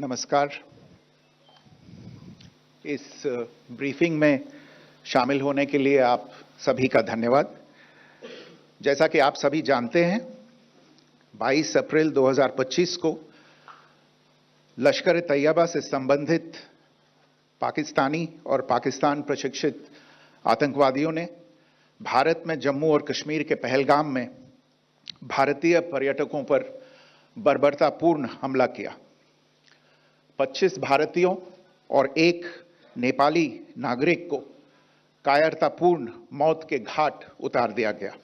नमस्कार। इस ब्रीफिंग में शामिल होने के लिए आप सभी का धन्यवाद। जैसा कि आप सभी जानते हैं, 22 अप्रैल 2025 को लश्कर-ए-तैयबा से संबंधित पाकिस्तानी और पाकिस्तान प्रशिक्षित आतंकवादियों ने भारत में जम्मू और कश्मीर के पहलगाम में भारतीय पर्यटकों पर बर्बरतापूर्ण हमला किया। 25 भारतीयों और एक नेपाली नागरिक को कायरतापूर्ण मौत के घाट उतार दिया गया।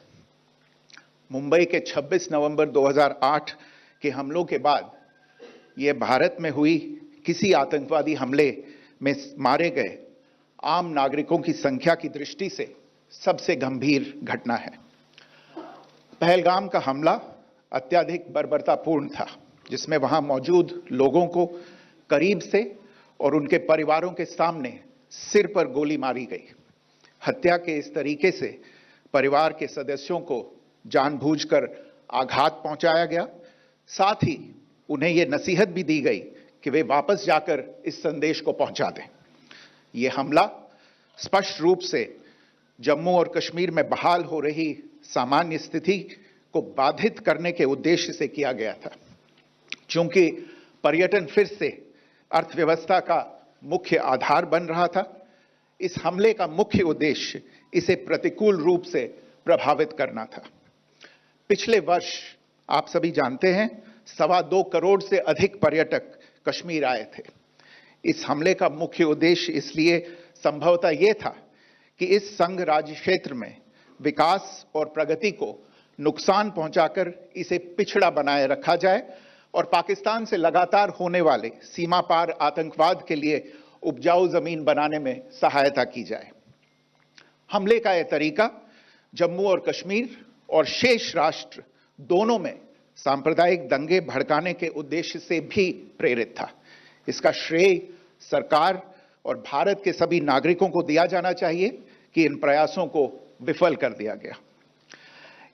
मुंबई के 26 नवंबर 2008 के हमलों के बाद यह भारत में हुई किसी आतंकवादी हमले में मारे गए आम नागरिकों की संख्या की दृष्टि से सबसे गंभीर घटना है। पहलगाम का हमला अत्यधिक बर्बरतापूर्ण था, जिसमें वहां मौजूद लोगों को करीब से और उनके परिवारों के सामने सिर पर गोली मारी गई। हत्या के इस तरीके से परिवार के सदस्यों को जानबूझकर आघात पहुंचाया गया। साथ ही उन्हें यह नसीहत भी दी गई कि वे वापस जाकर इस संदेश को पहुंचा दें। यह हमला स्पष्ट रूप से जम्मू और कश्मीर में बहाल हो रही सामान्य स्थिति को बाधित करने के उद्देश्य से किया गया था। चूंकि पर्यटन फिर से अर्थव्यवस्था का मुख्य आधार बन रहा था, इस हमले का मुख्य उद्देश्य इसे प्रतिकूल रूप से प्रभावित करना था। पिछले वर्ष आप सभी जानते हैं, 2.25 करोड़ से अधिक पर्यटक कश्मीर आए थे। इस हमले का मुख्य उद्देश्य इसलिए संभवतः यह था कि इस संघ राज्य क्षेत्र में विकास और प्रगति को नुकसान पहुंचाकर इसे पिछड़ा बनाए रखा जाए और पाकिस्तान से लगातार होने वाले सीमा पार आतंकवाद के लिए उपजाऊ जमीन बनाने में सहायता की जाए। हमले का यह तरीका जम्मू और कश्मीर और शेष राष्ट्र दोनों में सांप्रदायिक दंगे भड़काने के उद्देश्य से भी प्रेरित था। इसका श्रेय सरकार और भारत के सभी नागरिकों को दिया जाना चाहिए कि इन प्रयासों को विफल कर दिया गया।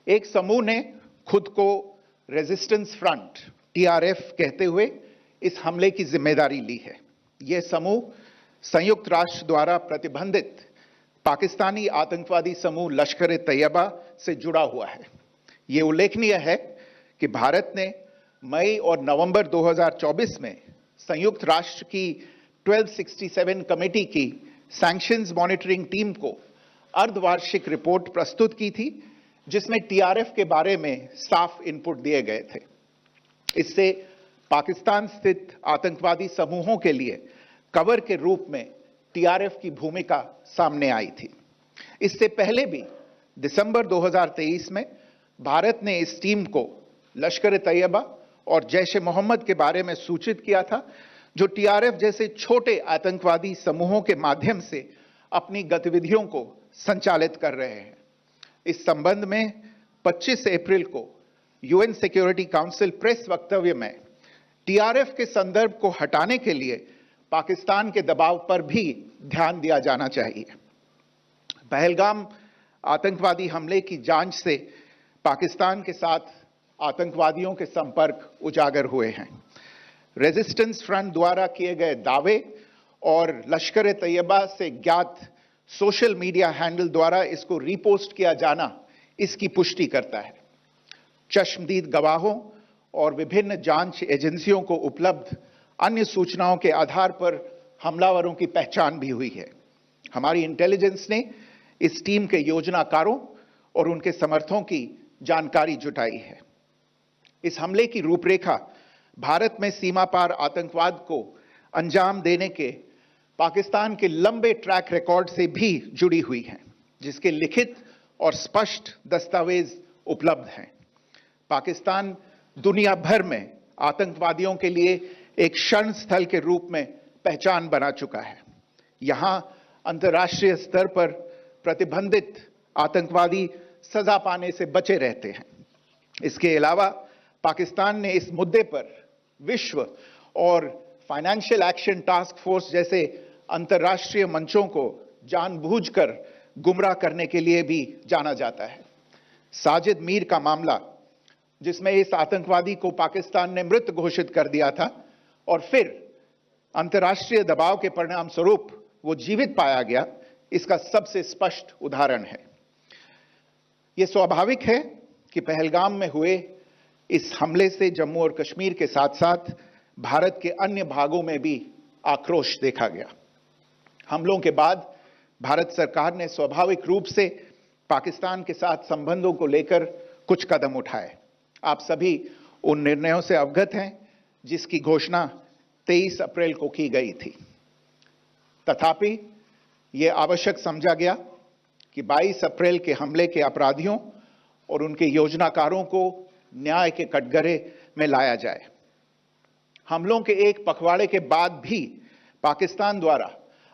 एक समूह ने खुद को रेजिस्टेंस फ्रंट TRF कहते हुए इस हमले की जिम्मेदारी ली है। यह समूह संयुक्त राष्ट्र द्वारा प्रतिबंधित पाकिस्तानी आतंकवादी समूह लश्कर-ए-तैयबा से जुड़ा हुआ है। यह उल्लेखनीय है कि भारत ने मई और नवंबर 2024 में संयुक्त राष्ट्र की 1267 कमेटी की सैंक्शंस मॉनिटरिंग टीम को अर्धवार्षिक रिपोर्ट प्रस्तुत की थी, जिसमें TRF के बारे में साफ इनपुट दिए गए थे। इससे पाकिस्तान स्थित आतंकवादी समूहों के लिए कवर के रूप में TRF की भूमिका सामने आई थी। इससे पहले भी दिसंबर 2023 में भारत ने इस टीम को लश्कर-ए-तैयबा और जैश-ए-मोहम्मद के बारे में सूचित किया था, जो TRF जैसे छोटे आतंकवादी समूहों के माध्यम से अपनी गतिविधियों को संचालित कर रहे हैं। इस संबंध में 25 अप्रैल को UN सिक्योरिटी काउंसिल प्रेस वक्तव्य में TRF के संदर्भ को हटाने के लिए पाकिस्तान के दबाव पर भी ध्यान दिया जाना चाहिए। पहलगाम आतंकवादी हमले की जांच से पाकिस्तान के साथ आतंकवादियों के संपर्क उजागर हुए हैं। रेजिस्टेंस फ्रंट द्वारा किए गए दावे और लश्कर-ए-तैयबा से ज्ञात सोशल मीडिया हैंडल द्वारा इसको रीपोस्ट किया जाना इसकी पुष्टि करता है। चश्मदीद गवाहों और विभिन्न जांच एजेंसियों को उपलब्ध अन्य सूचनाओं के आधार पर हमलावरों की पहचान भी हुई है। हमारी इंटेलिजेंस ने इस टीम के योजनाकारों और उनके समर्थकों की जानकारी जुटाई है। इस हमले की रूपरेखा भारत में सीमा पार आतंकवाद को अंजाम देने के पाकिस्तान के लंबे ट्रैक रिकॉर्ड से भी जुड़ी हुई है, जिसके लिखित और स्पष्ट दस्तावेज उपलब्ध हैं। पाकिस्तान दुनिया भर में आतंकवादियों के लिए एक शरण स्थल के रूप में पहचान बना चुका है। यहां अंतर्राष्ट्रीय स्तर पर प्रतिबंधित आतंकवादी सजा पाने से बचे रहते हैं। इसके अलावा पाकिस्तान ने इस मुद्दे पर विश्व और फाइनेंशियल एक्शन टास्क फोर्स जैसे अंतर्राष्ट्रीय मंचों को जानबूझकर गुमराह करने के लिए भी जाना जाता है। साजिद मीर का मामला, जिसमें इस आतंकवादी को पाकिस्तान ने मृत घोषित कर दिया था और फिर अंतर्राष्ट्रीय दबाव के परिणाम स्वरूप वो जीवित पाया गया, इसका सबसे स्पष्ट उदाहरण है। यह स्वाभाविक है कि पहलगाम में हुए इस हमले से जम्मू और कश्मीर के साथ साथ भारत के अन्य भागों में भी आक्रोश देखा गया। हमलों के बाद भारत सरकार ने स्वाभाविक रूप से पाकिस्तान के साथ संबंधों को लेकर कुछ कदम उठाए। आप सभी उन निर्णयों से अवगत हैं जिसकी घोषणा 23 अप्रैल को की गई थी। तथापि यह आवश्यक समझा गया कि 22 अप्रैल के हमले के अपराधियों और उनके योजनाकारों को न्याय के कटघरे में लाया जाए। हमलों के एक पखवाड़े के बाद भी पाकिस्तान द्वारा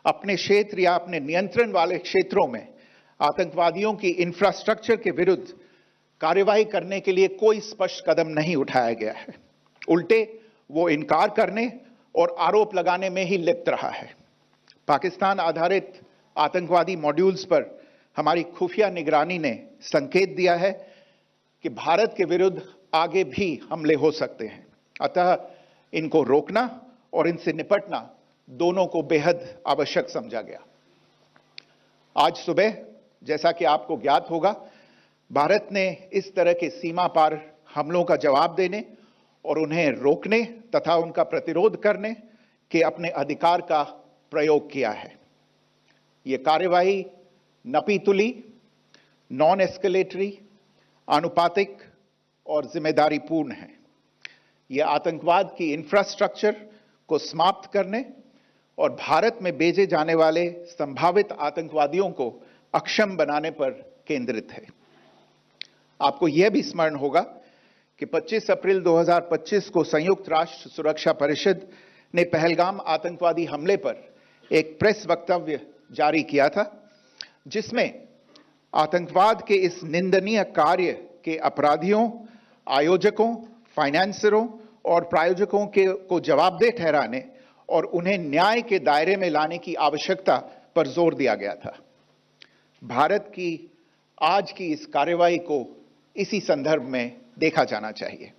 अपने क्षेत्र या अपने नियंत्रण वाले क्षेत्रों में आतंकवादियों की इंफ्रास्ट्रक्चर के विरुद्ध कार्रवाई करने के लिए कोई स्पष्ट कदम नहीं उठाया गया है। उल्टे वो इनकार करने और आरोप लगाने में ही लिप्त रहा है। पाकिस्तान आधारित आतंकवादी मॉड्यूल्स पर हमारी खुफिया निगरानी ने संकेत दिया है कि भारत के विरुद्ध आगे भी हमले हो सकते हैं। अतः इनको रोकना और इनसे निपटना दोनों को बेहद आवश्यक समझा गया। आज सुबह, जैसा कि आपको ज्ञात होगा, भारत ने इस तरह के सीमा पार हमलों का जवाब देने और उन्हें रोकने तथा उनका प्रतिरोध करने के अपने अधिकार का प्रयोग किया है। यह कार्यवाही नपीतुली, नॉन एस्केलेटरी, आनुपातिक और जिम्मेदारीपूर्ण है। यह आतंकवाद की इंफ्रास्ट्रक्चर को समाप्त करने और भारत में भेजे जाने वाले संभावित आतंकवादियों को अक्षम बनाने पर केंद्रित है। आपको यह भी स्मरण होगा कि 25 अप्रैल 2025 को संयुक्त राष्ट्र सुरक्षा परिषद ने पहलगाम आतंकवादी हमले पर एक प्रेस वक्तव्य जारी किया था, जिसमें आतंकवाद के इस निंदनीय कार्य के अपराधियों, आयोजकों, फाइनेंसरों और प्रायोजकों को जवाबदेह ठहराने और उन्हें न्याय के दायरे में लाने की आवश्यकता पर जोर दिया गया था। भारत की आज की इस कार्रवाई को इसी संदर्भ में देखा जाना चाहिए।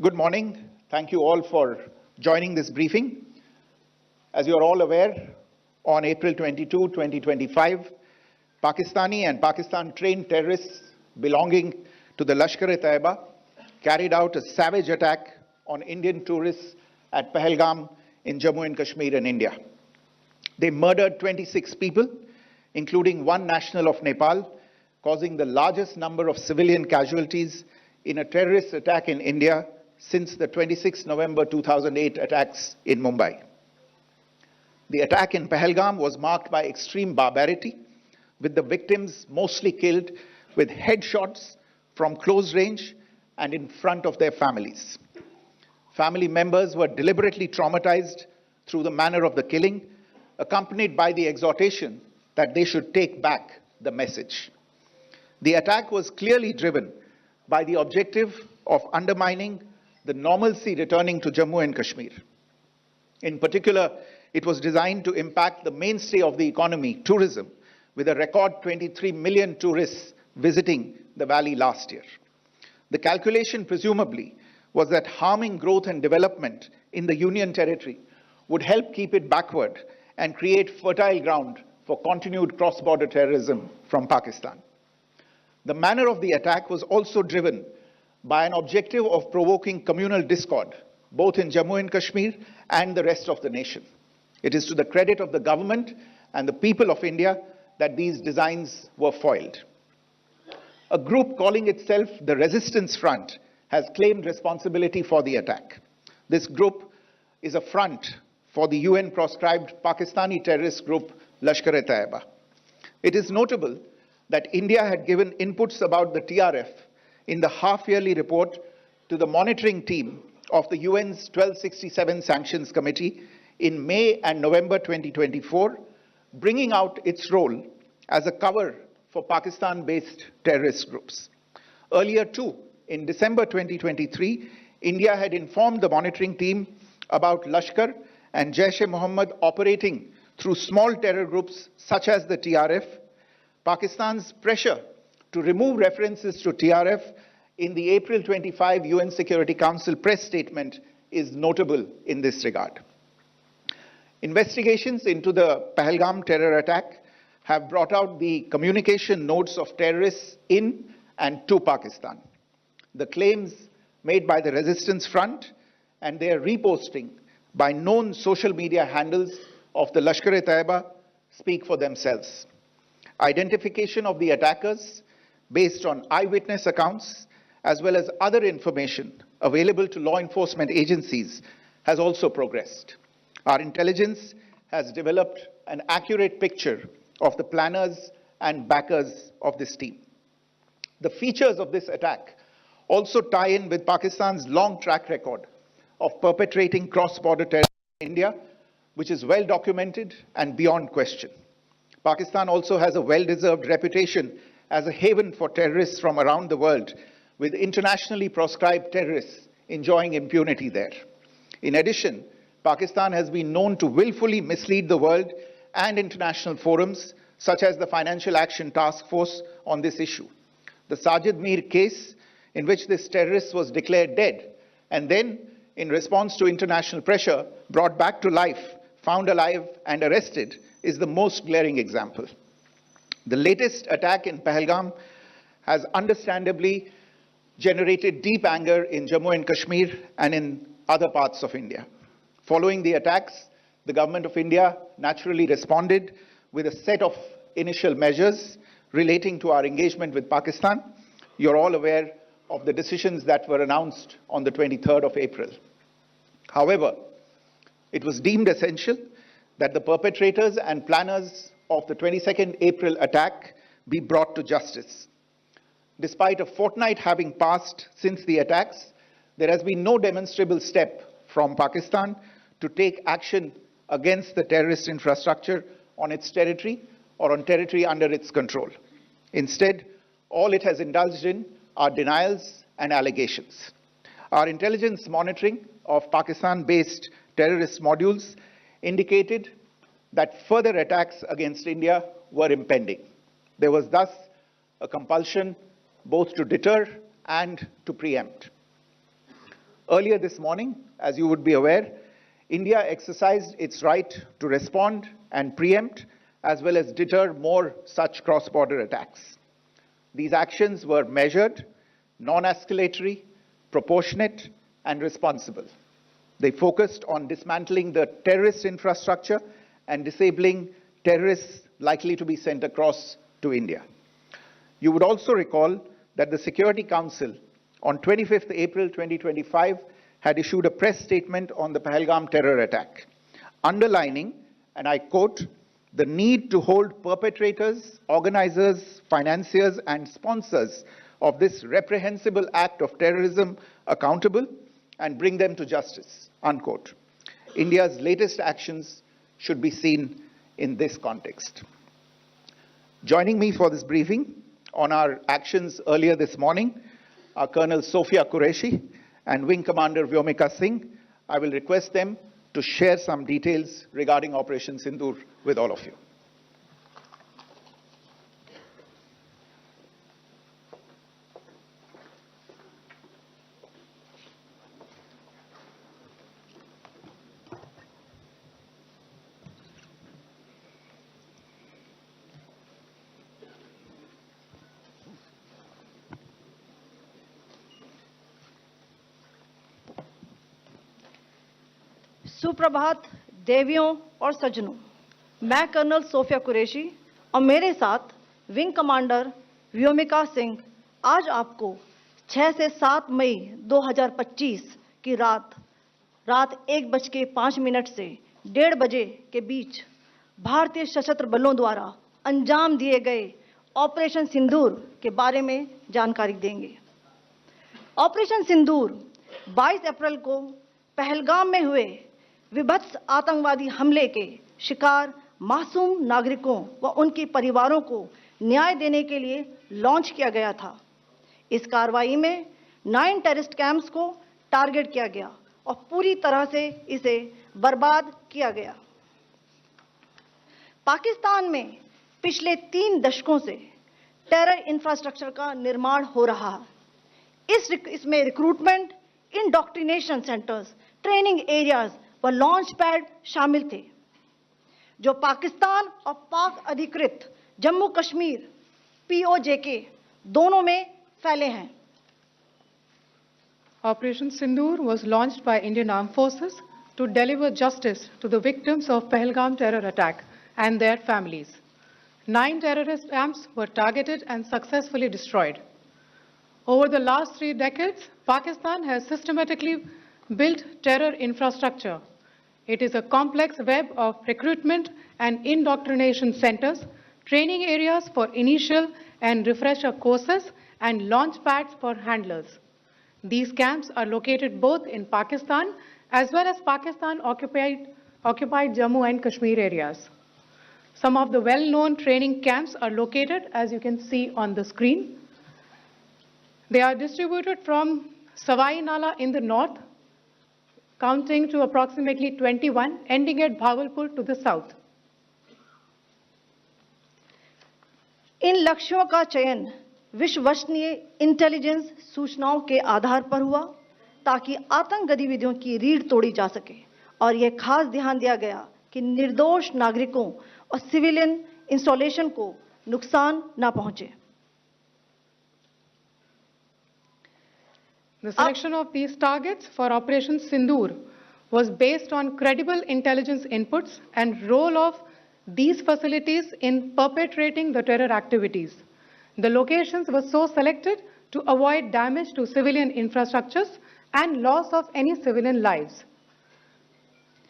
Good morning. Thank you all for joining this briefing. As you are all aware, on April 22, 2025, Pakistani and Pakistan-trained terrorists belonging to the Lashkar-e-Taiba carried out a savage attack on Indian tourists at Pahalgam in Jammu and Kashmir in India. They murdered 26 people, including one national of Nepal, causing the largest number of civilian casualties in a terrorist attack in India since the 26 November 2008 attacks in Mumbai. The attack in Pahalgam was marked by extreme barbarity, with the victims mostly killed with headshots from close range and in front of their families. Family members were deliberately traumatized through the manner of the killing, accompanied by the exhortation that they should take back the message. The attack was clearly driven by the objective of undermining the normalcy returning to Jammu and Kashmir. In particular, it was designed to impact the mainstay of the economy, tourism, with a record 23 million tourists visiting the valley last year. The calculation presumably was that harming growth and development in the Union territory would help keep it backward and create fertile ground for continued cross-border terrorism from Pakistan. The manner of the attack was also driven by an objective of provoking communal discord, both in Jammu and Kashmir and the rest of the nation. It is to the credit of the government and the people of India that these designs were foiled. A group calling itself the Resistance Front has claimed responsibility for the attack. This group is a front for the UN-proscribed Pakistani terrorist group Lashkar-e-Taiba. It is notable that India had given inputs about the TRF in the half-yearly report to the monitoring team of the UN's 1267 Sanctions Committee in May and November 2024, bringing out its role as a cover for Pakistan-based terrorist groups. Earlier too, in December 2023, India had informed the monitoring team about Lashkar and Jaish-e-Mohammed operating through small terror groups such as the TRF. Pakistan's pressure to remove references to TRF in the April 25 UN Security Council press statement is notable in this regard. Investigations into the Pahalgam terror attack have brought out the communication notes of terrorists in and to Pakistan. The claims made by the Resistance Front and their reposting by known social media handles of the Lashkar-e-Taiba speak for themselves. Identification of the attackers based on eyewitness accounts as well as other information available to law enforcement agencies has also progressed. Our intelligence has developed an accurate picture of the planners and backers of this team. The features of this attack also tie in with Pakistan's long track record of perpetrating cross-border terrorism in India, which is well documented and beyond question. Pakistan also has a well-deserved reputation as a haven for terrorists from around the world, with internationally proscribed terrorists enjoying impunity there. In addition, Pakistan has been known to willfully mislead the world and international forums, such as the Financial Action Task Force, on this issue. The Sajid Mir case, in which this terrorist was declared dead and then, in response to international pressure, brought back to life, found alive and arrested, is the most glaring example. The latest attack in Pahalgam has understandably generated deep anger in Jammu and Kashmir and in other parts of India. Following the attacks, the Government of India naturally responded with a set of initial measures relating to our engagement with Pakistan. You're all aware of the decisions that were announced on the 23rd of April. However, it was deemed essential that the perpetrators and planners of the 22nd April attack be brought to justice. Despite a fortnight having passed since the attacks, there has been no demonstrable step from Pakistan to take action against the terrorist infrastructure on its territory or on territory under its control. Instead, all it has indulged in are denials and allegations. Our intelligence monitoring of Pakistan-based terrorist modules indicated that further attacks against India were impending. There was thus a compulsion both to deter and to preempt. Earlier this morning, as you would be aware, India exercised its right to respond and preempt as well as deter more such cross-border attacks. These actions were measured, non-escalatory, proportionate, and responsible. They focused on dismantling the terrorist infrastructure and disabling terrorists likely to be sent across to India. You would also recall that the Security Council on 25th April 2025 had issued a press statement on the Pahalgam terror attack, underlining, and I quote, the need to hold perpetrators, organizers, financiers, and sponsors of this reprehensible act of terrorism accountable and bring them to justice, unquote. India's latest actions should be seen in this context. Joining me for this briefing on our actions earlier this morning are Colonel Sophia Qureshi and Wing Commander Vyomika Singh. I will request them to share some details regarding Operation Sindoor with all of you. सुप्रभात देवियों और सज्जनों, मैं colonel Sophia Qureshi और मेरे साथ wing commander Vyomika Singh आज आपको 6 से 7 मई 2025 की रात 1:05 से 1:30 बजे के बीच भारतीय सशस्त्र बलों द्वारा अंजाम दिए गए ऑपरेशन सिंदूर के बारे में जानकारी देंगे। ऑपरेशन सिंदूर 22 अप्रैल को पहलगाम में हुए विभत्स आतंकवादी हमले के शिकार मासूम नागरिकों व उनके परिवारों को न्याय देने के लिए लॉन्च किया गया था। इस कार्रवाई में 9 टेररिस्ट कैंप्स को टारगेट किया गया और पूरी तरह से इसे बर्बाद किया गया। पाकिस्तान में पिछले 3 दशकों से टेरर इंफ्रास्ट्रक्चर का निर्माण हो रहा है। इसमें recruitment, indoctrination centres, training areas व लॉन्च पैड शामिल थे, जो पाकिस्तान और पाक अधिकृत जम्मू कश्मीर POJK दोनों में फैले हैं। Operation Sindoor was launched by Indian Armed Forces to deliver justice to the victims of Pahalgam terror attack and their families. 9 terrorist camps were targeted and successfully destroyed. Over the last 3 decades, Pakistan has systematically built terror infrastructure. It is a complex web of recruitment and indoctrination centers, training areas for initial and refresher courses, and launch pads for handlers. These camps are located both in Pakistan as well as Pakistan-occupied Jammu and Kashmir areas. Some of the well-known training camps are located, as you can see on the screen. They are distributed from Savai Nala in the north, counting to approximately 21, ending at Bhagalpur to the south. इन लक्ष्यों का चयन विश्वसनीय intelligence सूचनाओं के आधार पर हुआ ताकि आतंक गतिविधियों की रीढ़ तोड़ी जा सके, और यह खास ध्यान दिया गया कि निर्दोष नागरिकों और सिविलियन इंस्टॉलेशन को नुकसान न पहुंचे। The selection of these targets for Operation Sindoor was based on credible intelligence inputs and role of these facilities in perpetrating the terror activities. The locations were so selected to avoid damage to civilian infrastructures and loss of any civilian lives.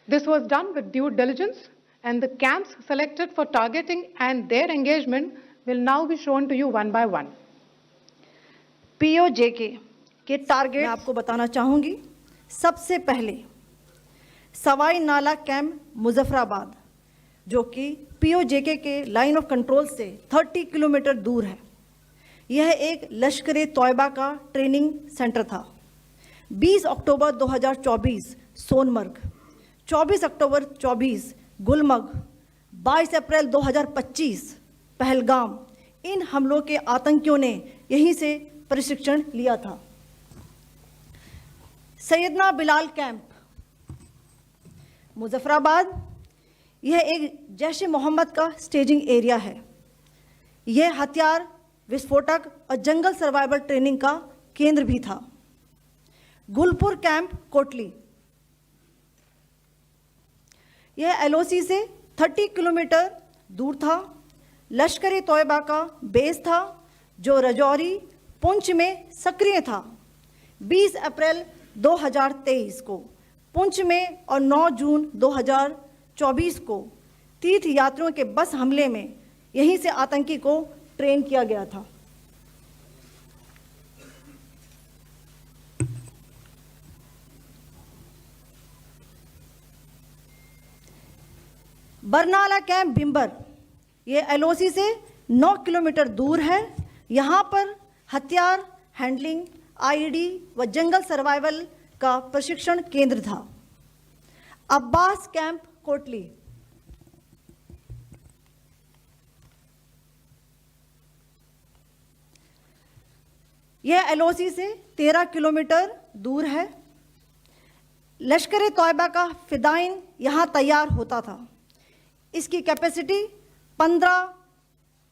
This was done with due diligence, and the camps selected for targeting and their engagement will now be shown to you one by one. POJK के target मैं आपको बताना चाहूंगी। सबसे पहले सवाई नाला camp Muzaffarabad, जो कि POJK के लाइन ऑफ कंट्रोल से 30 किलोमीटर दूर है। यह एक लश्कर तौयबा का ट्रेनिंग सेंटर था। 20 अक्टूबर 2024 सोनमर्ग, 24 अक्टूबर 24 गुलमर्ग, 22 अप्रैल 2025 पहलगाम, इन हमलों के आतंकियों ने यहीं से प्रशिक्षण लिया था। सैयदना बिलाल कैंप मुजफ्फराबाद, यह एक जैश मोहम्मद का स्टेजिंग एरिया है। यह हथियार, विस्फोटक और जंगल सर्वाइवल ट्रेनिंग का केंद्र भी था। गुलपुर कैंप कोटली, यह LOC से 30 किलोमीटर दूर था। लश्कर तौयबा का बेस था, जो रजौरी, पुंछ में सक्रिय था। 20 अप्रैल 2023 को पुंछ में और 9 जून 2024 को तीर्थ यात्रियों के बस हमले में यहीं से आतंकी को ट्रेन किया गया था। बरनाला कैंप बिम्बर, ये LOC से 9 किलोमीटर दूर है। यहाँ पर हथियार, हैंडलिंग, IED व जंगल सर्वाइवल का प्रशिक्षण केंद्र था। अब्बास कैंप कोटली, यह LOC से 13 किलोमीटर दूर है। लश्कर तौयबा का फिदाइन यहाँ तैयार होता था। इसकी कैपेसिटी 15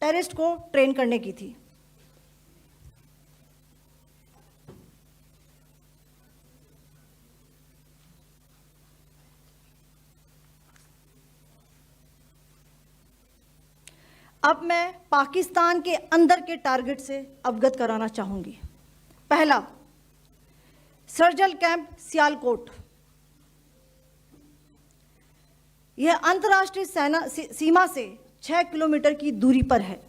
टेररिस्ट को ट्रेन करने की थी। अब मैं पाकिस्तान के अंदर के टारगेट से अवगत कराना चाहूंगी। पहला, सर्जल कैंप सियालकोट, यह अंतर्राष्ट्रीय सीमा से 6 किलोमीटर की दूरी पर है,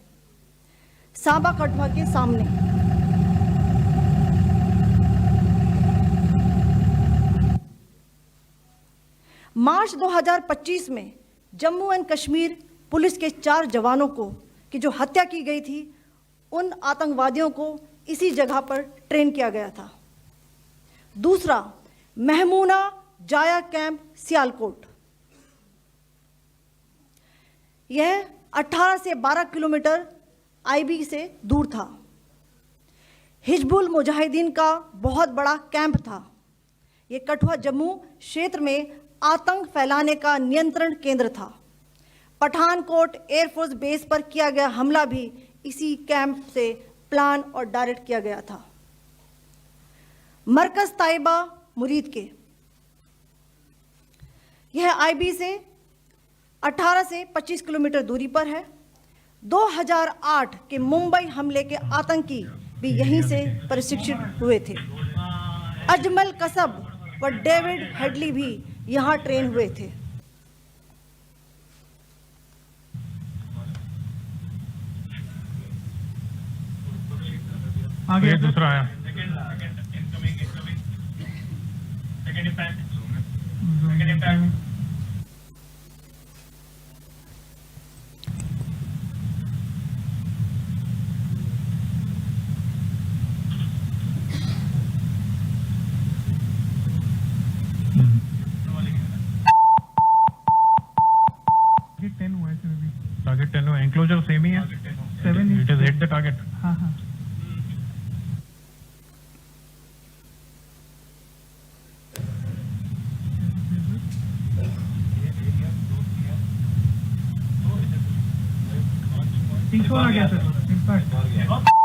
सांबा कठवा के सामने। मार्च 2025 में जम्मू एंड कश्मीर पुलिस के 4 जवानों को की जो हत्या की गई थी, उन आतंकवादियों को इसी जगह पर ट्रेन किया गया था। दूसरा, महमूना जाया कैंप सियालकोट, यह 18 से 12 किलोमीटर IB से दूर था। हिजबुल मुजाहिदीन का बहुत बड़ा कैंप था। ये कठुआ जम्मू क्षेत्र में आतंक फैलाने का नियंत्रण केंद्र था। पठानकोट एयरफोर्स बेस पर किया गया हमला भी इसी कैंप से प्लान और डायरेक्ट किया गया था। मरकज ताइबा मुरीद के, यह आईबी से 18 से 25 किलोमीटर दूरी पर है। 2008 के मुंबई हमले के आतंकी भी यहीं से प्रशिक्षित हुए थे। अजमल कसब व डेविड हेडली भी यहां ट्रेन हुए थे। आगे दूसरा आया। टारगेट 10 हुआ, एंक्लोजर सेम ही है। 7 it is hit the target. हाँ हाँ। तीसरा आ गया सर, इम्पैक्ट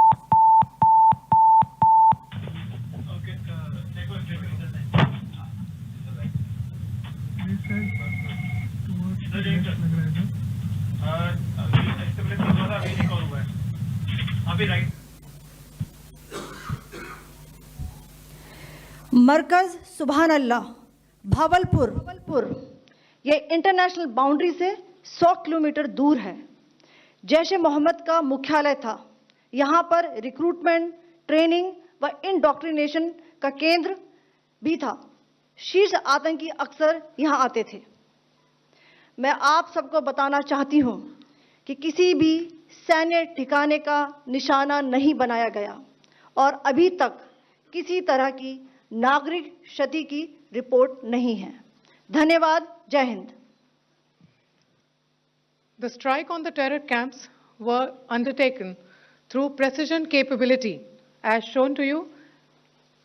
मरकज सुभान अल्लाह भावलपुर, ये इंटरनेशनल बाउंड्री से 100 किलोमीटर दूर है। जैश ए मोहम्मद का मुख्यालय था। यहाँ पर रिक्रूटमेंट, ट्रेनिंग व इंडॉक्ट्रिनेशन का केंद्र भी था। शीर्ष आतंकी अक्सर यहाँ आते थे। मैं आप सबको बताना चाहती हूँ कि किसी भी सैन्य ठिकाने का निशाना नहीं बनाया गया और अभी तक किसी तरह की नागरिक क्षति की रिपोर्ट नहीं है। धन्यवाद। जय Hind. The strike on the terror camps were undertaken through precision capability, as shown to you.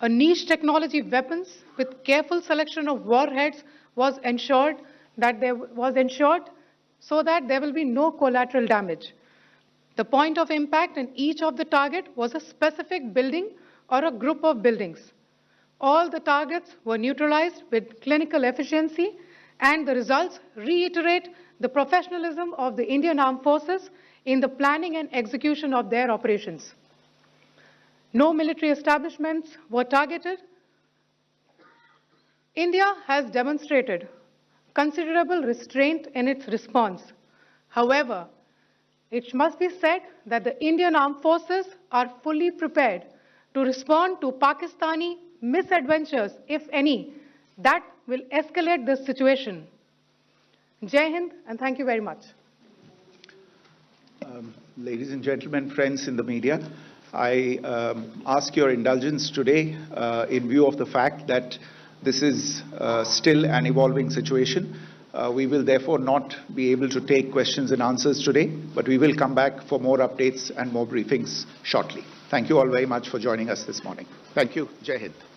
A niche technology weapons with careful selection of warheads was ensured so that there will be no collateral damage. The point of impact in each of the target was a specific building or a group of buildings. All the targets were neutralized with clinical efficiency, and the results reiterate the professionalism of the Indian Armed Forces in the planning and execution of their operations. No military establishments were targeted. India has demonstrated considerable restraint in its response. However, it must be said that the Indian Armed Forces are fully prepared to respond to Pakistani misadventures, if any, that will escalate the situation. Jai Hind, and thank you very much. Ladies and gentlemen, friends in the media, I ask your indulgence today in view of the fact that this is still an evolving situation. We will therefore not be able to take questions and answers today, but we will come back for more updates and more briefings shortly. Thank you all very much for joining us this morning. Thank you. Jai Hind.